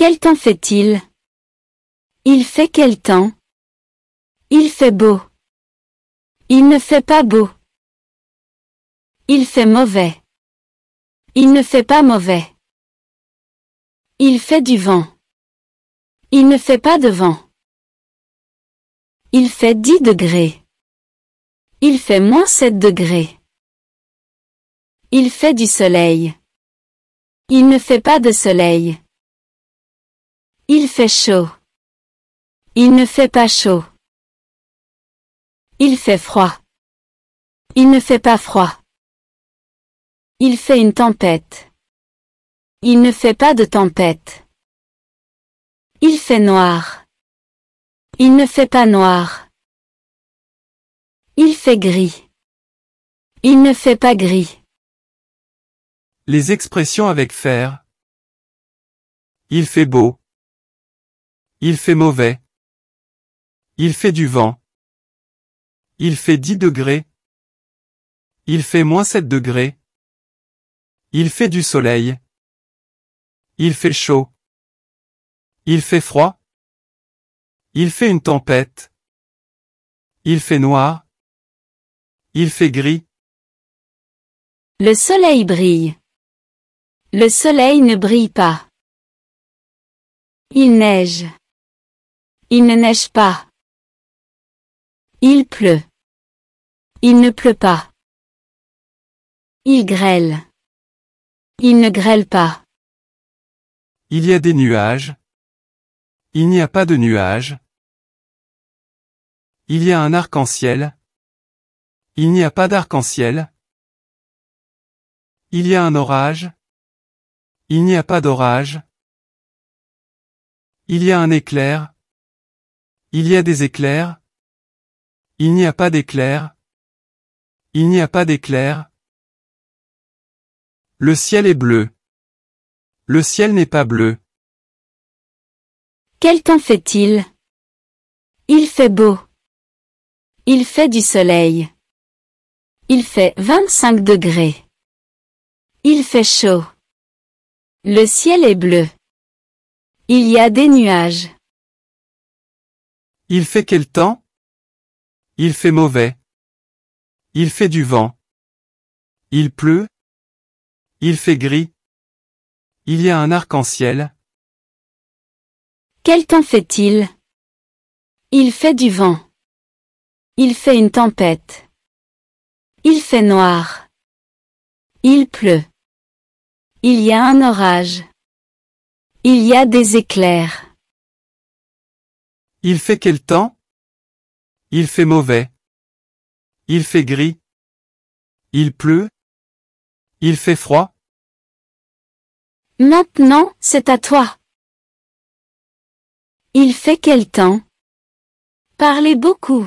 Quel temps fait-il? Il fait quel temps? Il fait beau. Il ne fait pas beau. Il fait mauvais. Il ne fait pas mauvais. Il fait du vent. Il ne fait pas de vent. Il fait 10 degrés. Il fait moins 7 degrés. Il fait du soleil. Il ne fait pas de soleil. Il fait chaud. Il ne fait pas chaud. Il fait froid. Il ne fait pas froid. Il fait une tempête. Il ne fait pas de tempête. Il fait noir. Il ne fait pas noir. Il fait gris. Il ne fait pas gris. Les expressions avec faire. Il fait beau. Il fait mauvais. Il fait du vent. Il fait 10 degrés. Il fait moins 7 degrés. Il fait du soleil. Il fait chaud. Il fait froid. Il fait une tempête. Il fait noir. Il fait gris. Le soleil brille. Le soleil ne brille pas. Il neige. Il ne neige pas. Il pleut. Il ne pleut pas. Il grêle. Il ne grêle pas. Il y a des nuages. Il n'y a pas de nuages. Il y a un arc-en-ciel. Il n'y a pas d'arc-en-ciel. Il y a un orage. Il n'y a pas d'orage. Il y a un éclair. Il y a des éclairs. Il n'y a pas d'éclairs. Il n'y a pas d'éclairs. Le ciel est bleu. Le ciel n'est pas bleu. Quel temps fait-il? Il fait beau. Il fait du soleil. Il fait 25 degrés. Il fait chaud. Le ciel est bleu. Il y a des nuages. Il fait quel temps? Il fait mauvais. Il fait du vent. Il pleut. Il fait gris. Il y a un arc-en-ciel. Quel temps fait-il? Il fait du vent. Il fait une tempête. Il fait noir. Il pleut. Il y a un orage. Il y a des éclairs. Il fait quel temps? Il fait mauvais. Il fait gris. Il pleut. Il fait froid. Maintenant, c'est à toi. Il fait quel temps? Parlez beaucoup.